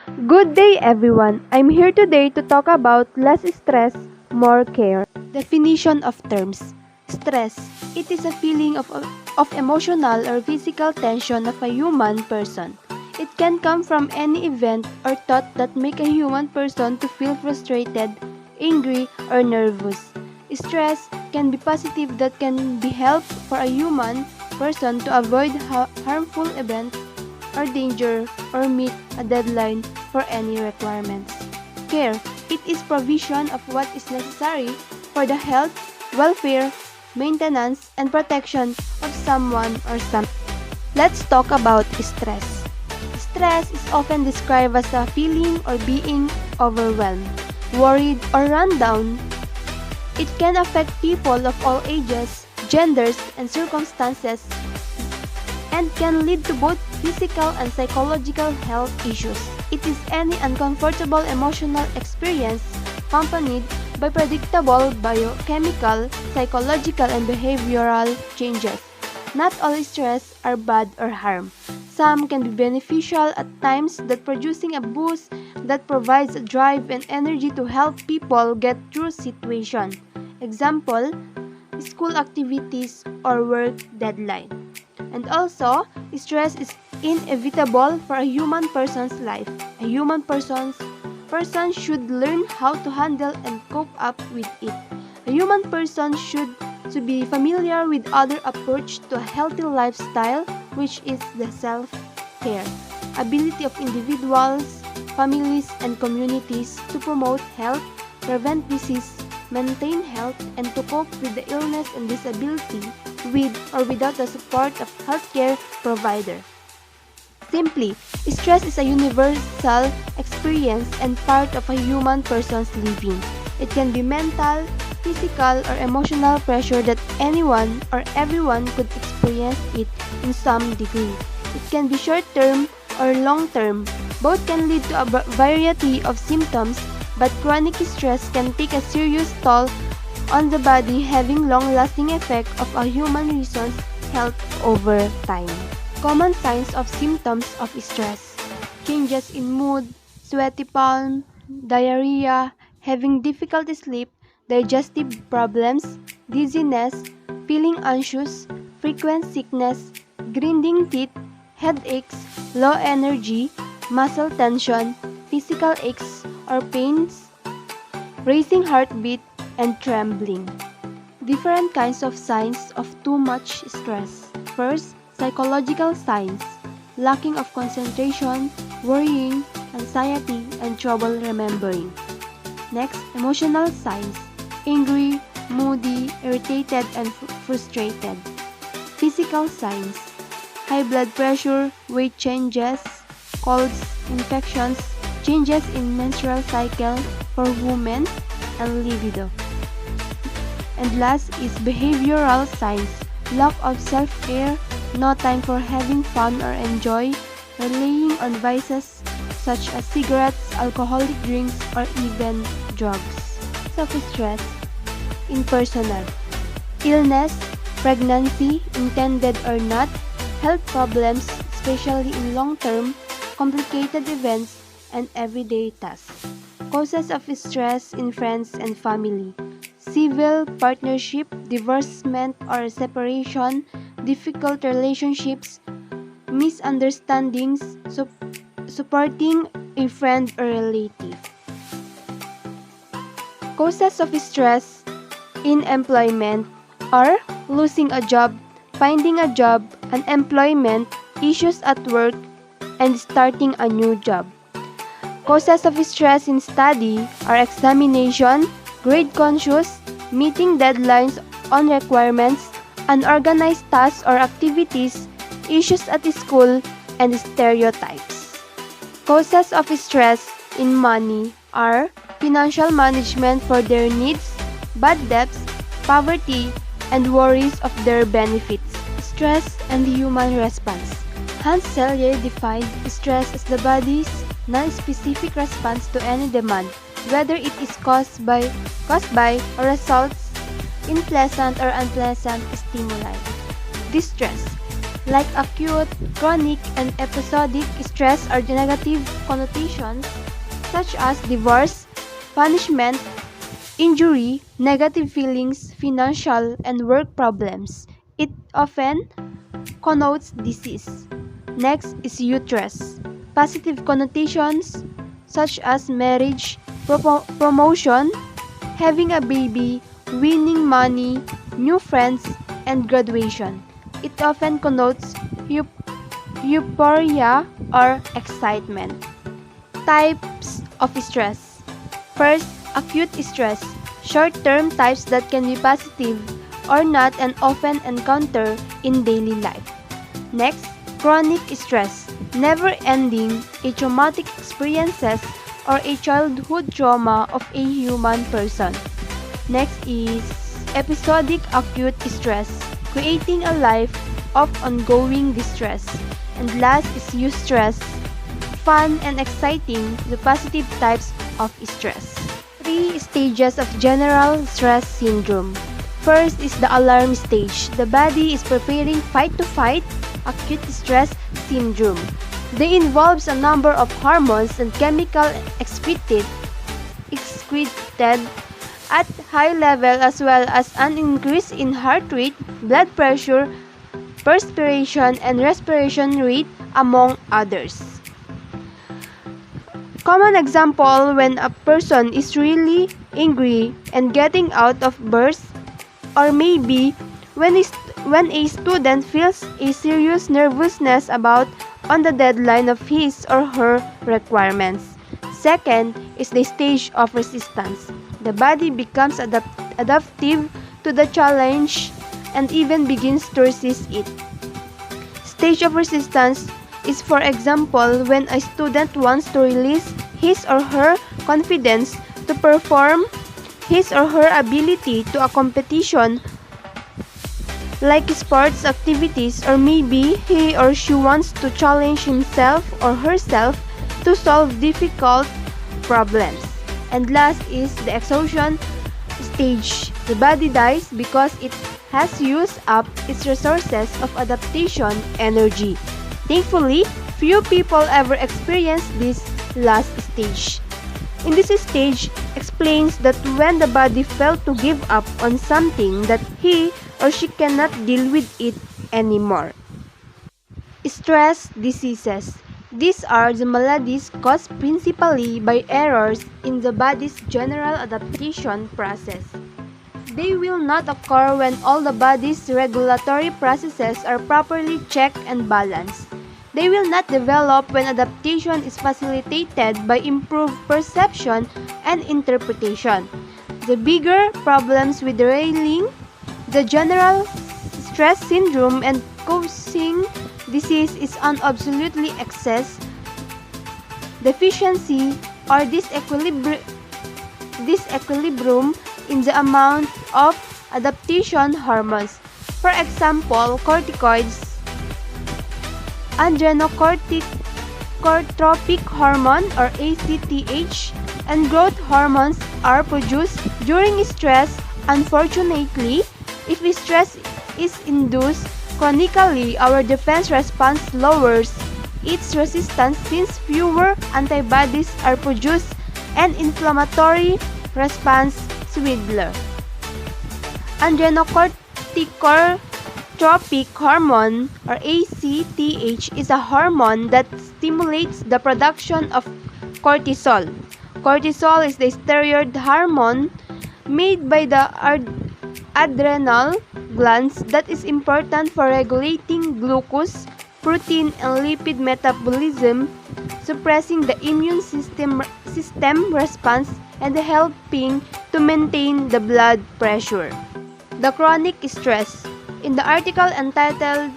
Good day, everyone. I'm here today to talk about less stress, more care. Definition of terms. Stress. It is a feeling of emotional or physical tension of a human person. It can come from any event or thought that make a human person to feel frustrated, angry, or nervous. Stress can be positive that can be help for a human person to avoid harmful events or danger or meet a deadline for any requirements. Care. It is provision of what is necessary for the health, welfare, maintenance, and protection of someone or something. Let's talk about stress. Stress is often described as a feeling or being overwhelmed, worried, or run down. It can affect people of all ages, genders, and circumstances and can lead to both physical and psychological health issues. It is any uncomfortable emotional experience accompanied by predictable biochemical, psychological, and behavioral changes. Not all stress are bad or harm. Some can be beneficial at times that producing a boost that provides a drive and energy to help people get through situation. Example, school activities or work deadline. And also, stress is inevitable for a human person's life. A human person should learn how to handle and cope up with it. A human person should to be familiar with other approach to a healthy lifestyle, which is the self-care. Ability of individuals, families, and communities to promote health, prevent disease, maintain health, and to cope with the illness and disability with or without the support of healthcare provider. Simply, stress is a universal experience and part of a human person's living. It can be mental, physical, or emotional pressure that anyone or everyone could experience it in some degree. It can be short-term or long-term. Both can lead to a variety of symptoms, but chronic stress can take a serious toll on the body, having long-lasting effect of a human reason's health over time. Common signs of symptoms of stress: changes in mood, sweaty palm, diarrhea, having difficulty sleep, digestive problems, dizziness, feeling anxious, frequent sickness, grinding teeth, headaches, low energy, muscle tension, physical aches or pains, racing heartbeat, and trembling. Different kinds of signs of too much stress. First, psychological signs: lacking of concentration, worrying, anxiety, and trouble remembering. Next, emotional signs: angry, moody, irritated, and frustrated. Physical signs: high blood pressure, weight changes, colds, infections, changes in menstrual cycle for women, and libido. And last is behavioral signs: lack of self-care, no time for having fun or enjoy, relying on vices such as cigarettes, alcoholic drinks, or even drugs. Self-stress in personal: illness, pregnancy, intended or not, health problems, especially in long-term, complicated events, and everyday tasks. Causes of stress in friends and family: civil partnership, divorcement or separation, difficult relationships, misunderstandings, supporting a friend or relative. Causes of stress in employment are losing a job, finding a job, unemployment, issues at work, and starting a new job. Causes of stress in study are examination, grade conscious, meeting deadlines on requirements, unorganized tasks or activities, issues at school, and stereotypes. Causes of stress in money are financial management for their needs, bad debts, poverty, and worries of their benefits. Stress and the human response. Hans Selye defined stress as the body's non-specific response to any demand, whether it is caused by or results in pleasant or unpleasant stimuli. Distress. Like acute, chronic, and episodic stress are the negative connotations such as divorce, punishment, injury, negative feelings, financial, and work problems. It often connotes disease. Next is uterus. Positive connotations such as marriage, promotion, having a baby, winning money, new friends, and graduation. It often connotes euphoria or excitement. Types of stress. First, acute stress. Short-term types that can be positive or not and often encounter in daily life. Next, chronic stress. Never-ending, a traumatic experiences or a childhood trauma of a human person. Next is episodic acute stress, creating a life of ongoing distress. And last is eustress, fun and exciting, the positive types of stress. 3 stages of general stress syndrome. First is the alarm stage. The body is preparing fight to fight, acute stress syndrome. They involves a number of hormones and chemical excreted at high level as well as an increase in heart rate, blood pressure, perspiration, and respiration rate, among others. Common example when a person is really angry and getting out of burst, or maybe when a student feels a serious nervousness about on the deadline of his or her requirements. Second is the stage of resistance. The body becomes adaptive to the challenge and even begins to resist it. Stage of resistance is, for example, when a student wants to release his or her confidence to perform his or her ability to a competition like sports activities, or maybe he or she wants to challenge himself or herself to solve difficult problems. And last is the exhaustion stage. The body dies because it has used up its resources of adaptation energy. Thankfully, few people ever experience this last stage. In this stage explains that when the body felt to give up on something that he or she cannot deal with it anymore. Stress diseases. These are the maladies caused principally by errors in the body's general adaptation process. They will not occur when all the body's regulatory processes are properly checked and balanced. They will not develop when adaptation is facilitated by improved perception and interpretation. The bigger problems with derailing the general stress syndrome and causing disease is an absolutely excess, deficiency, or disequilibrium in the amount of adaptation hormones. For example, corticoids, adrenocorticotropic hormone or ACTH, and growth hormones are produced during stress. Unfortunately, if stress is induced chronically, our defense response lowers its resistance since fewer antibodies are produced and inflammatory response swells. Adrenocorticotropic hormone or ACTH is a hormone that stimulates the production of cortisol. Cortisol is the steroid hormone made by the adrenal glands that is important for regulating glucose, protein, and lipid metabolism, suppressing the immune system response, and helping to maintain the blood pressure. The chronic stress. In the article entitled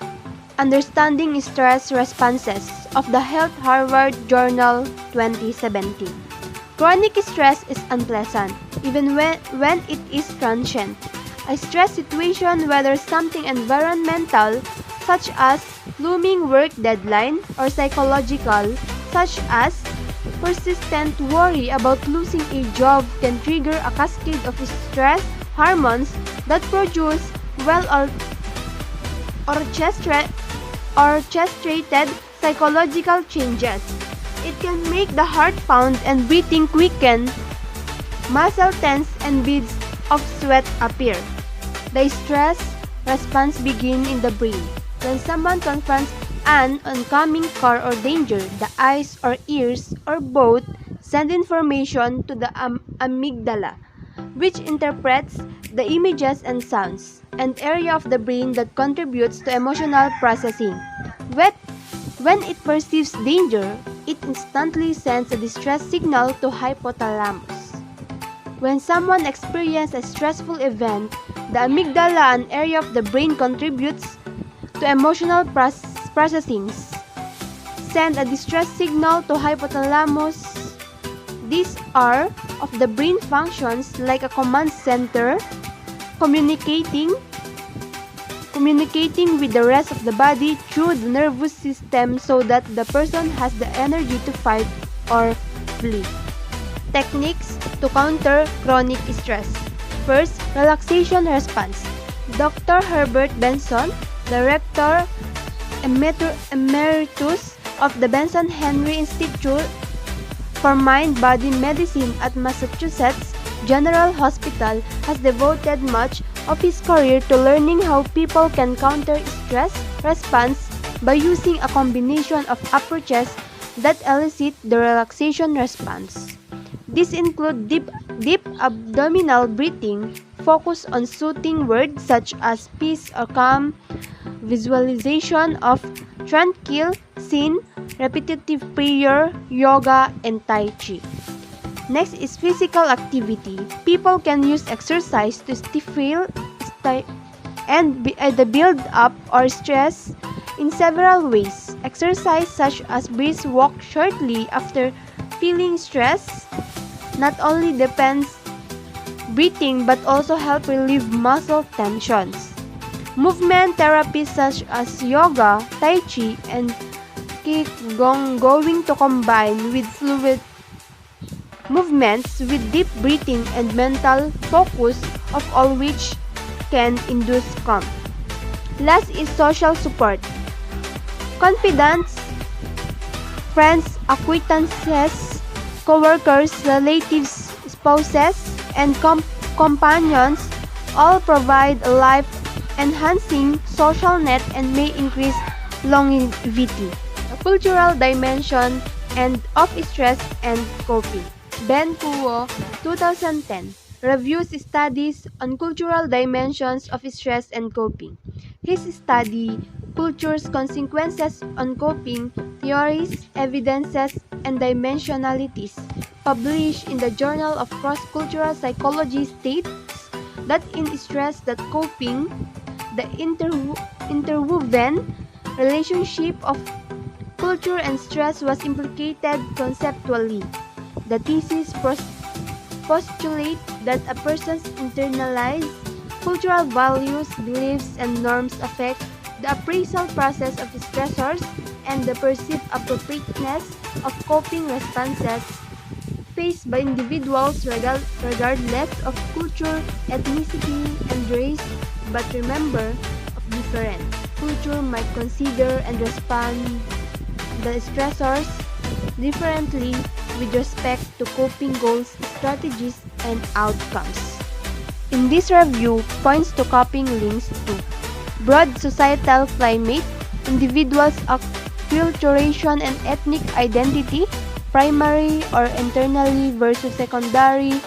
Understanding Stress Responses of the Health Harvard Journal 2017, chronic stress is unpleasant, even when it is transient. A stress situation, whether something environmental, such as looming work deadline, or psychological, such as persistent worry about losing a job, can trigger a cascade of stress hormones that produce or chest-rated psychological changes. It can make the heart pound and breathing quicken, muscle tense, and beads of sweat appear. The stress response begins in the brain. When someone confronts an oncoming car or danger, the eyes or ears or both send information to the amygdala, which interprets the images and sounds, an area of the brain that contributes to emotional processing. When it perceives danger, it instantly sends a distress signal to hypothalamus. When someone experiences a stressful event, the amygdala, an area of the brain contributes to emotional processing, send a distress signal to hypothalamus. These are of the brain functions like a command center, communicating with the rest of the body through the nervous system so that the person has the energy to fight or flee. Techniques to counter chronic stress. First, relaxation response. Dr. Herbert Benson, Director Emeritus of the Benson Henry Institute for Mind-Body Medicine at Massachusetts General Hospital, has devoted much of his career to learning how people can counter stress response by using a combination of approaches that elicit the relaxation response. These include deep abdominal breathing, focus on soothing words such as peace or calm, visualization of tranquil scene, repetitive prayer, yoga, and Tai Chi. Next is physical activity. People can use exercise to stifle and the build-up or stress in several ways. Exercise such as brisk walk shortly after feeling stress not only depends breathing but also help relieve muscle tensions. Movement therapies such as yoga, tai chi, and qigong going to combine with fluid movements with deep breathing and mental focus, of all which can induce calm. Last is social support. Confidants, friends, acquaintances, co-workers, relatives, spouses, and companions all provide a life-enhancing social net and may increase longevity. A cultural dimension and of stress and coping. Ben Kuo, 2010, reviews studies on cultural dimensions of stress and coping. His study, Culture's Consequences on Coping, Theories, Evidences, and Dimensionalities, published in the Journal of Cross-Cultural Psychology, states that in stress that coping, the interwoven relationship of culture and stress was implicated conceptually. The thesis postulates that a person's internalized cultural values, beliefs, and norms affect the appraisal process of stressors and the perceived appropriateness of coping responses faced by individuals regardless of culture, ethnicity, and race. But remember, of different culture might consider and respond the stressors differently with respect to coping goals, strategies, and outcomes. In this review, points to coping links to broad societal climate, individuals' acculturation and ethnic identity, primary or internally versus secondary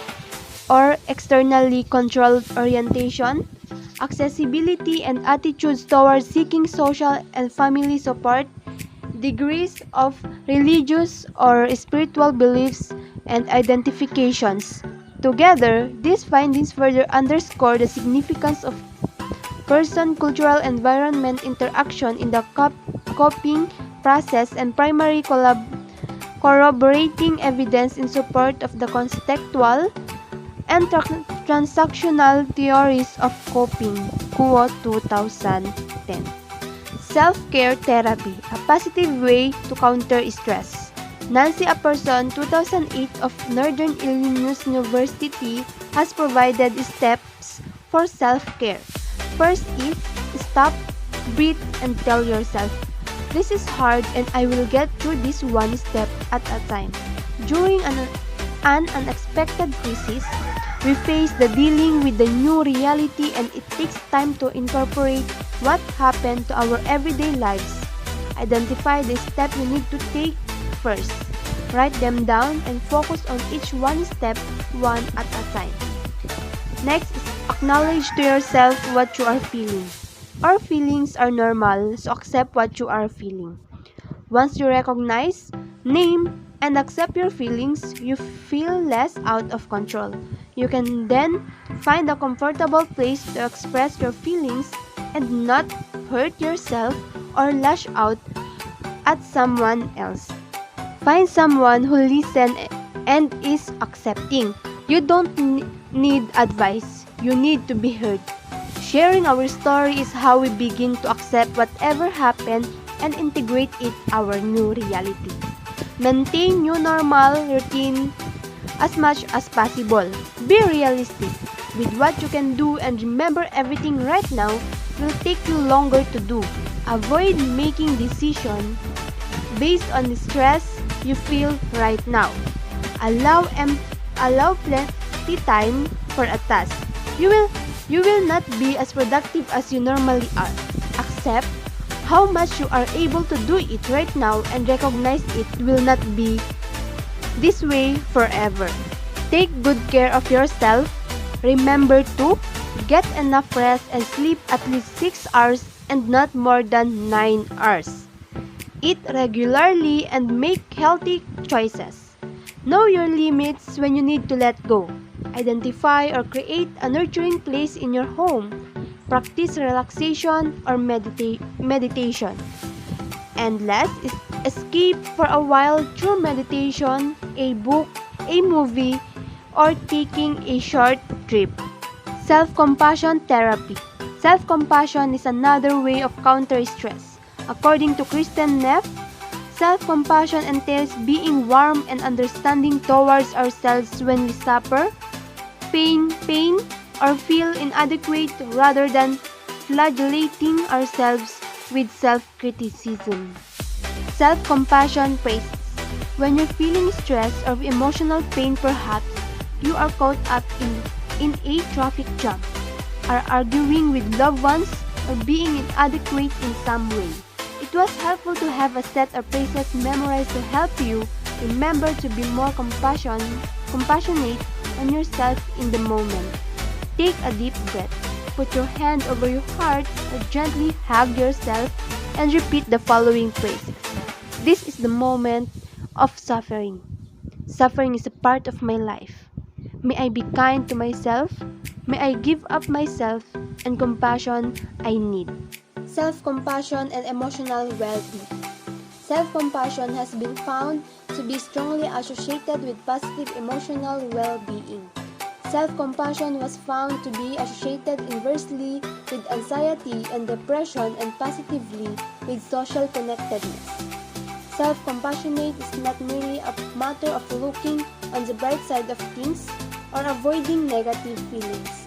or externally controlled orientation, accessibility and attitudes towards seeking social and family support, degrees of religious or spiritual beliefs and identifications. Together, these findings further underscore the significance of person-cultural environment interaction in the coping process and primary corroborating evidence in support of the contextual and transactional theories of coping. Kuo, 2010. Self-care therapy, a positive way to counter stress. Nancy Apperson, 2008, of Northern Illinois University, has provided steps for self-care. First is stop, breathe, and tell yourself, This is hard and I will get through this one step at a time. During an unexpected crisis, we face the dealing with the new reality and it takes time to incorporate what happened to our everyday lives. Identify the step you need to take first. Write them down and focus on each one step one at a time. Next is acknowledge to yourself what you are feeling. Our feelings are normal, so accept what you are feeling. Once you recognize, name, and accept your feelings, you feel less out of control. You can then find a comfortable place to express your feelings and not hurt yourself or lash out at someone else. Find someone who listens and is accepting. You don't need advice, you need to be heard. Sharing our story is how we begin to accept whatever happened and integrate it our new reality. Maintain your normal routine as much as possible. Be realistic with what you can do and remember everything right now will take you longer to do. Avoid making decisions based on the stress you feel right now. Allow plenty time for a task. You will not be as productive as you normally are. Accept how much you are able to do it right now and recognize it will not be this way forever. Take good care of yourself. Remember to get enough rest and sleep at least 6 hours and not more than 9 hours. Eat regularly and make healthy choices. Know your limits when you need to let go. Identify or create a nurturing place in your home. Practice relaxation or meditation. And last is escape for a while through meditation, a book, a movie, or taking a short trip. Self-compassion therapy. Self-compassion is another way of counter stress. According to Kristen Neff, self-compassion entails being warm and understanding towards ourselves when we suffer, pain, or feel inadequate rather than flagellating ourselves with self-criticism. Self-compassion praises. When you're feeling stress or emotional pain, perhaps you are caught up in a traffic jam, are arguing with loved ones, or being inadequate in some way. It was helpful to have a set of phrases memorized to help you remember to be more compassionate on yourself in the moment. Take a deep breath. Put your hand over your heart or gently hug yourself and repeat the following phrases. This is the moment of suffering. Suffering is a part of my life. May I be kind to myself. May I give up myself and compassion I need. Self-compassion and emotional well-being. Self-compassion has been found to be strongly associated with positive emotional well-being. Self-compassion was found to be associated inversely with anxiety and depression and positively with social connectedness. Self-compassionate is not merely a matter of looking on the bright side of things or avoiding negative feelings.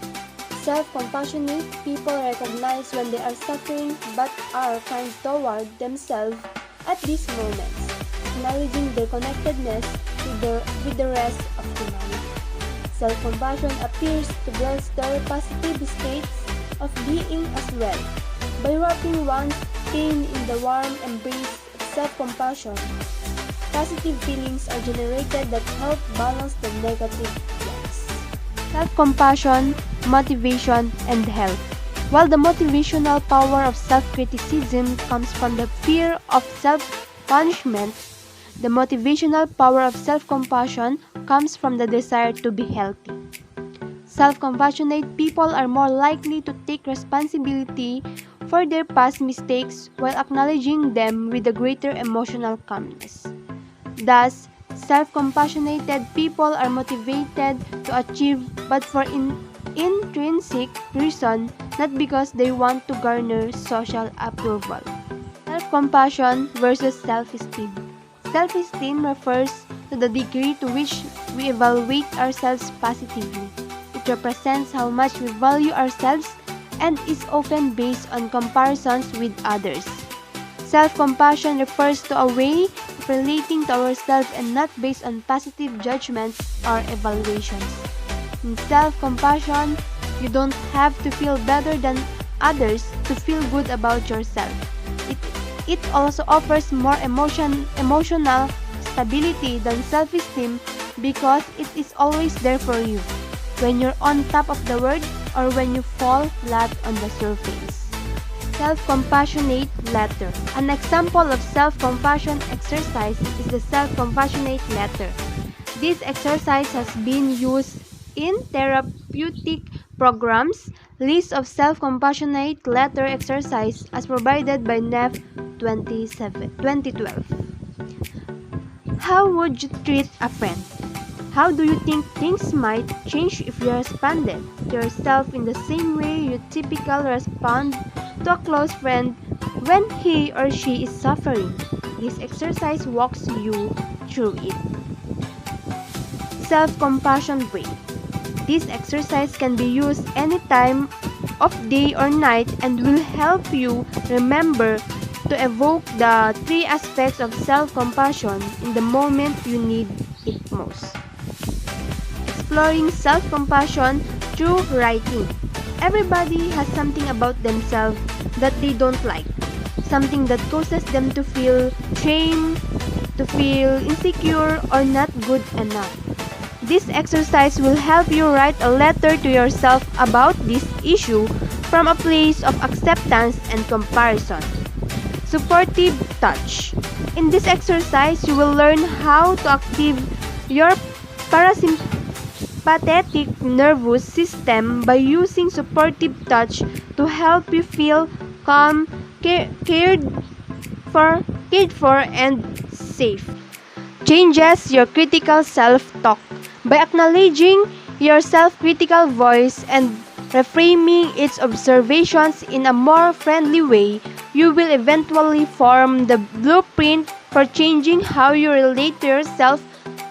Self-compassionate people recognize when they are suffering but are kind toward themselves at these moments, acknowledging their connectedness with the rest of humanity. Self-compassion appears to bolster positive states of being as well. By wrapping one's pain in the warm embrace of self-compassion, positive feelings are generated that help balance the negative ones. Self-compassion, motivation, and health. While the motivational power of self-criticism comes from the fear of self-punishment, the motivational power of self-compassion comes from the desire to be healthy. Self-compassionate people are more likely to take responsibility for their past mistakes while acknowledging them with a greater emotional calmness. Thus, self-compassionate people are motivated to achieve but for intrinsic reason, not because they want to garner social approval. Self-compassion versus self-esteem. Self-esteem refers to the degree to which we evaluate ourselves positively. It represents how much we value ourselves and is often based on comparisons with others. Self-compassion refers to a way of relating to ourselves and not based on positive judgments or evaluations. In self-compassion, you don't have to feel better than others to feel good about yourself. It also offers more emotional stability than self-esteem because it is always there for you when you're on top of the world or when you fall flat on the surface. Self-compassionate letter. An example of self-compassion exercise is the self-compassionate letter. This exercise has been used in therapeutic programs. List of self-compassionate letter exercise as provided by NEF 2012. How would you treat a friend? How do you think things might change if you responded to yourself in the same way you typically respond to a close friend when he or she is suffering? This exercise walks you through it. Self-compassion break. This exercise can be used any time of day or night and will help you remember to evoke the three aspects of self-compassion in the moment you need it most. Exploring self-compassion through writing. Everybody has something about themselves that they don't like, something that causes them to feel shame, to feel insecure or not good enough. This exercise will help you write a letter to yourself about this issue from a place of acceptance and comparison. Supportive touch. In this exercise, you will learn how to activate your parasympathetic nervous system by using supportive touch to help you feel calm, cared for, and safe. Changes your critical self-talk. By acknowledging your self-critical voice and reframing its observations in a more friendly way, you will eventually form the blueprint for changing how you relate to yourself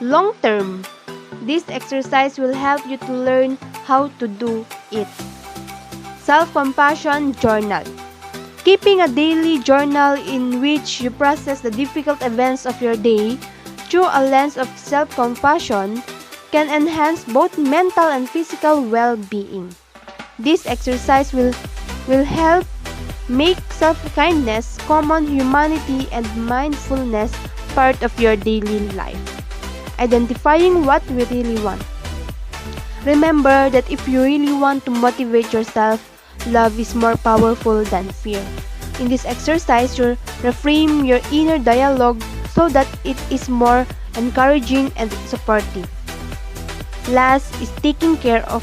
long-term. This exercise will help you to learn how to do it. Self-compassion journal. Keeping a daily journal in which you process the difficult events of your day through a lens of self-compassion can enhance both mental and physical well-being. This exercise will help make self-kindness, common humanity, and mindfulness part of your daily life. Identifying what we really want. Remember that if you really want to motivate yourself, love is more powerful than fear. In this exercise, you reframe your inner dialogue so that it is more encouraging and supportive. Last is taking care of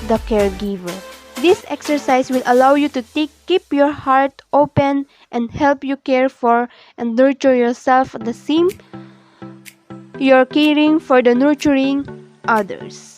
the caregiver. This exercise will allow you to keep your heart open and help you care for and nurture yourself at the same you're caring for the nurturing others.